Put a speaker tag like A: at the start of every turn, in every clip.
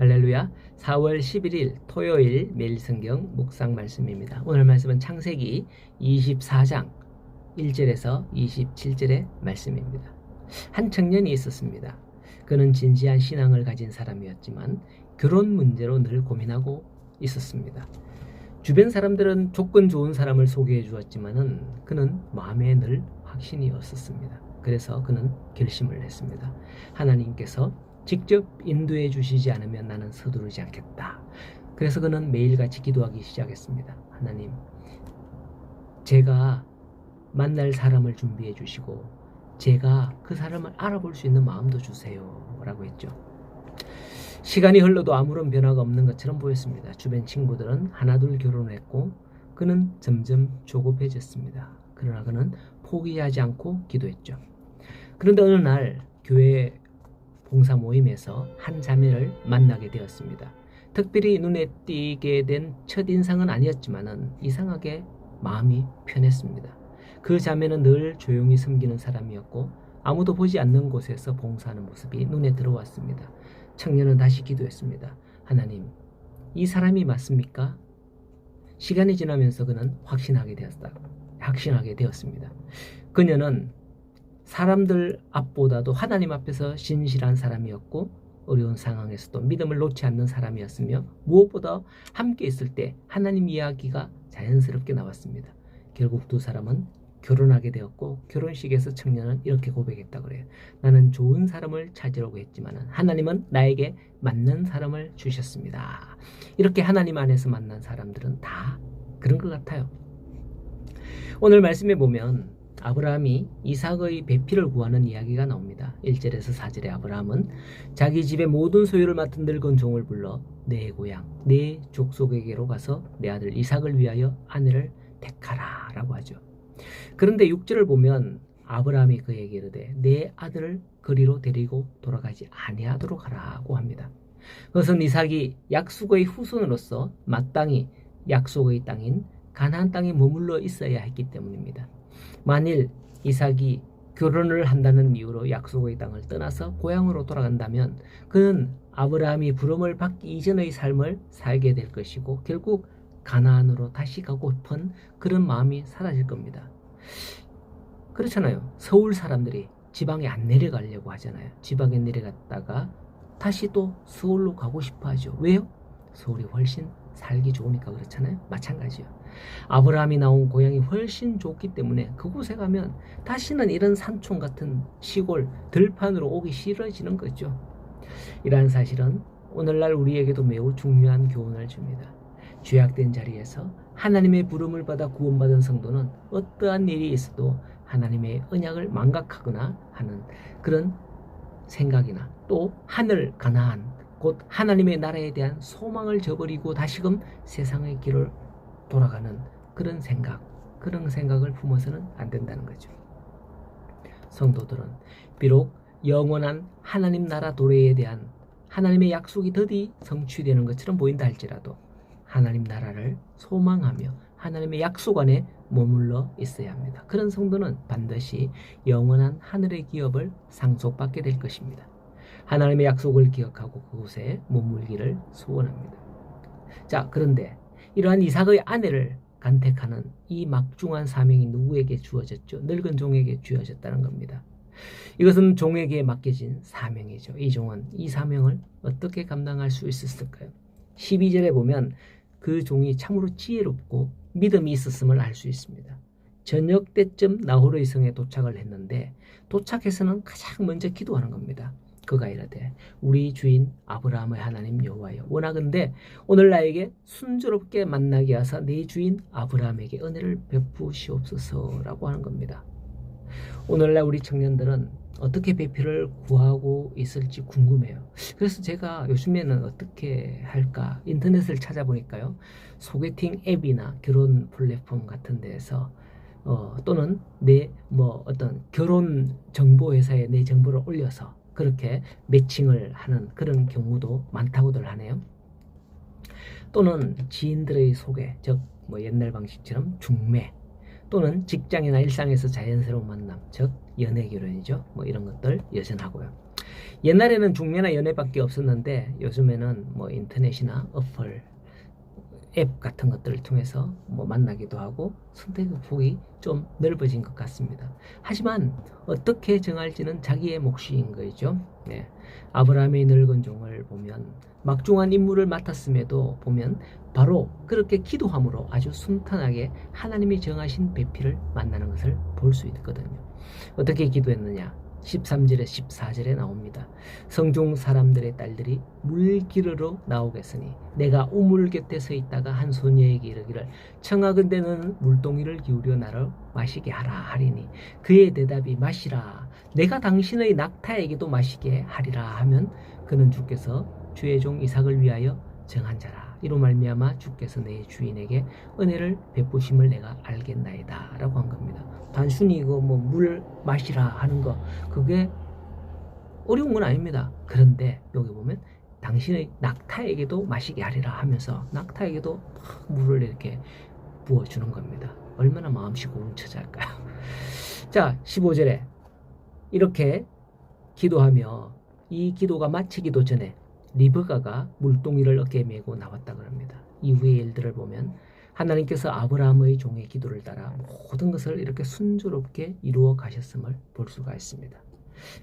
A: 할렐루야. 4월 11일 토요일 매일 성경 묵상 말씀입니다. 오늘 말씀은 창세기 24장 1절에서 27절의 말씀입니다. 한 청년이 있었습니다. 그는 진지한 신앙을 가진 사람이었지만 결혼 문제로 늘 고민하고 있었습니다. 주변 사람들은 조건 좋은 사람을 소개해 주었지만은 그는 마음에 늘 확신이 없었습니다. 그래서 그는 결심을 했습니다. 하나님께서 직접 인도해 주시지 않으면 나는 서두르지 않겠다. 그래서 그는 매일같이 기도하기 시작했습니다. 하나님, 제가 만날 사람을 준비해 주시고 제가 그 사람을 알아볼 수 있는 마음도 주세요 라고 했죠. 시간이 흘러도 아무런 변화가 없는 것처럼 보였습니다. 주변 친구들은 하나둘 결혼했고 그는 점점 조급해졌습니다. 그러나 그는 포기하지 않고 기도했죠. 그런데 어느 날 교회 봉사 모임에서 한 자매를 만나게 되었습니다. 특별히 눈에 띄게 된 첫인상은 아니었지만은 이상하게 마음이 편했습니다. 그 자매는 늘 조용히 섬기는 사람이었고 아무도 보지 않는 곳에서 봉사하는 모습이 눈에 들어왔습니다. 청년은 다시 기도했습니다. 하나님, 이 사람이 맞습니까? 시간이 지나면서 그는 확신하게 되었습니다. 그녀는 사람들 앞보다도 하나님 앞에서 진실한 사람이었고 어려운 상황에서도 믿음을 놓지 않는 사람이었으며 무엇보다 함께 있을 때 하나님 이야기가 자연스럽게 나왔습니다. 결국 두 사람은 결혼하게 되었고 결혼식에서 청년은 이렇게 고백했다고 그래요. 나는 좋은 사람을 찾으려고 했지만 하나님은 나에게 맞는 사람을 주셨습니다. 이렇게 하나님 안에서 만난 사람들은 다 그런 것 같아요. 오늘 말씀에 보면 아브라함이 이삭의 배필을 구하는 이야기가 나옵니다. 1절에서 4절에 아브라함은 자기 집의 모든 소유를 맡은 늙은 종을 불러 내 고향, 내 족속에게로 가서 내 아들 이삭을 위하여 아내를 택하라 라고 하죠. 그런데 6절을 보면 아브라함이 그에게 이르되 내 아들을 그리로 데리고 돌아가지 아니하도록 하라고 합니다. 그것은 이삭이 약속의 후손으로서 마땅히 약속의 땅인 가나안 땅에 머물러 있어야 했기 때문입니다. 만일 이삭이 결혼을 한다는 이유로 약속의 땅을 떠나서 고향으로 돌아간다면 그는 아브라함이 부름을 받기 이전의 삶을 살게 될 것이고 결국 가나안으로 다시 가고 싶은 그런 마음이 사라질 겁니다. 그렇잖아요. 서울 사람들이 지방에 안 내려가려고 하잖아요. 지방에 내려갔다가 다시 또 서울로 가고 싶어 하죠. 왜요? 서울이 훨씬 살기 좋으니까 그렇잖아요. 마찬가지요. 아브라함이 나온 고향이 훨씬 좋기 때문에 그곳에 가면 다시는 이런 산촌 같은 시골 들판으로 오기 싫어지는 거죠. 이러한 사실은 오늘날 우리에게도 매우 중요한 교훈을 줍니다. 죄악된 자리에서 하나님의 부름을 받아 구원받은 성도는 어떠한 일이 있어도 하나님의 언약을 망각하거나 하는 그런 생각이나 또 하늘 가나안 곧 하나님의 나라에 대한 소망을 저버리고 다시금 세상의 길을 돌아가는 그런 생각을 품어서는 안 된다는 거죠. 성도들은 비록 영원한 하나님 나라 도래에 대한 하나님의 약속이 더디 성취되는 것처럼 보인다 할지라도 하나님 나라를 소망하며 하나님의 약속 안에 머물러 있어야 합니다. 그런 성도는 반드시 영원한 하늘의 기업을 상속받게 될 것입니다. 하나님의 약속을 기억하고 그곳에 머물기를 소원합니다. 자, 그런데 이러한 이삭의 아내를 간택하는 이 막중한 사명이 누구에게 주어졌죠? 늙은 종에게 주어졌다는 겁니다. 이것은 종에게 맡겨진 사명이죠. 이 종은 이 사명을 어떻게 감당할 수 있었을까요? 12절에 보면 그 종이 참으로 지혜롭고 믿음이 있었음을 알 수 있습니다. 저녁 때쯤 나홀의 성에 도착을 했는데 도착해서는 가장 먼저 기도하는 겁니다. 그가 이르되 우리 주인 아브라함의 하나님 여호와여 원하건대 오늘 나에게 순조롭게 만나게 하사 내 주인 아브라함에게 은혜를 베푸시옵소서라고 하는 겁니다. 오늘날 우리 청년들은 어떻게 배필을 구하고 있을지 궁금해요. 그래서 제가 요즘에는 어떻게 할까 인터넷을 찾아보니까요. 소개팅 앱이나 결혼 플랫폼 같은 데에서 또는 내 어떤 결혼 정보 회사에 내 정보를 올려서 그렇게 매칭을 하는 그런 경우도 많다고들 하네요. 또는 지인들의 소개, 즉 옛날 방식처럼 중매, 또는 직장이나 일상에서 자연스러운 만남, 즉 연애 결혼이죠. 이런 것들 여전하고요. 옛날에는 중매나 연애밖에 없었는데 요즘에는 뭐 인터넷이나 어플, 앱 같은 것들을 통해서 뭐 만나기도 하고 선택의 폭이 좀 넓어진 것 같습니다. 하지만 어떻게 정할지는 자기의 몫인 거죠. 네. 아브라함의 늙은 종을 보면 막중한 임무를 맡았음에도 보면 바로 그렇게 기도함으로 아주 순탄하게 하나님이 정하신 배필을 만나는 것을 볼 수 있거든요. 어떻게 기도했느냐? 13절에 14절에 나옵니다. 성중 사람들의 딸들이 물기르러 나오겠으니 내가 우물 곁에 서 있다가 한 소녀에게 이르기를 청하건대 너는 물동이를 기울여 나를 마시게 하라 하리니 그의 대답이 마시라 내가 당신의 낙타에게도 마시게 하리라 하면 그는 주께서 주의 종 이삭을 위하여 정한 자라 이로 말미암아 주께서 내 주인에게 은혜를 베푸심을 내가 알겠나이다 라고 한 겁니다. 단순히 이거 뭐 물 마시라 하는 거 그게 어려운 건 아닙니다. 그런데 여기 보면 당신의 낙타에게도 마시게 하리라 하면서 낙타에게도 물을 이렇게 부어주는 겁니다. 얼마나 마음씨 고운 처자일까요? 자 15절에 이렇게 기도하며 이 기도가 마치기도 전에 리브가가 물동이를 어깨에 메고 나왔다 그럽니다. 이후의 일들을 보면 하나님께서 아브라함의 종의 기도를 따라 모든 것을 이렇게 순조롭게 이루어 가셨음을 볼 수가 있습니다.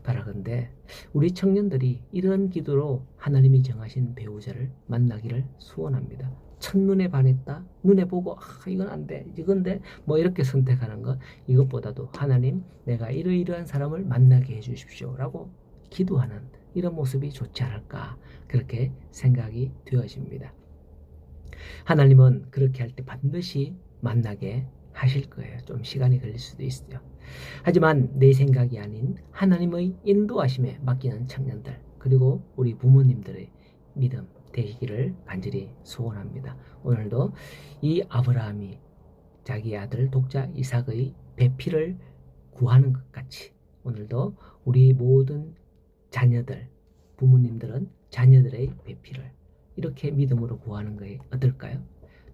A: 바라건대 우리 청년들이 이런 기도로 하나님이 정하신 배우자를 만나기를 소원합니다. 첫눈에 반했다. 눈에 보고 이건 안 돼. 이건데 뭐 이렇게 선택하는 것 이것보다도 하나님 내가 이러이러한 사람을 만나게 해 주십시오 라고 기도하는 이런 모습이 좋지 않을까 그렇게 생각이 되어집니다. 하나님은 그렇게 할 때 반드시 만나게 하실 거예요. 좀 시간이 걸릴 수도 있어요. 하지만 내 생각이 아닌 하나님의 인도하심에 맡기는 청년들 그리고 우리 부모님들의 믿음 되시기를 간절히 소원합니다. 오늘도 이 아브라함이 자기 아들 독자 이삭의 배필을 구하는 것 같이 오늘도 우리 모든 자녀들 부모님들은 자녀들의 배필을 이렇게 믿음으로 구하는 것이 어떨까요?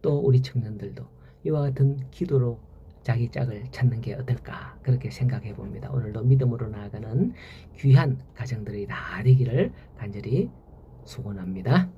A: 또 우리 청년들도 이와 같은 기도로 자기 짝을 찾는 게 어떨까 그렇게 생각해 봅니다. 오늘도 믿음으로 나아가는 귀한 가정들이 다 되기를 간절히 소원합니다.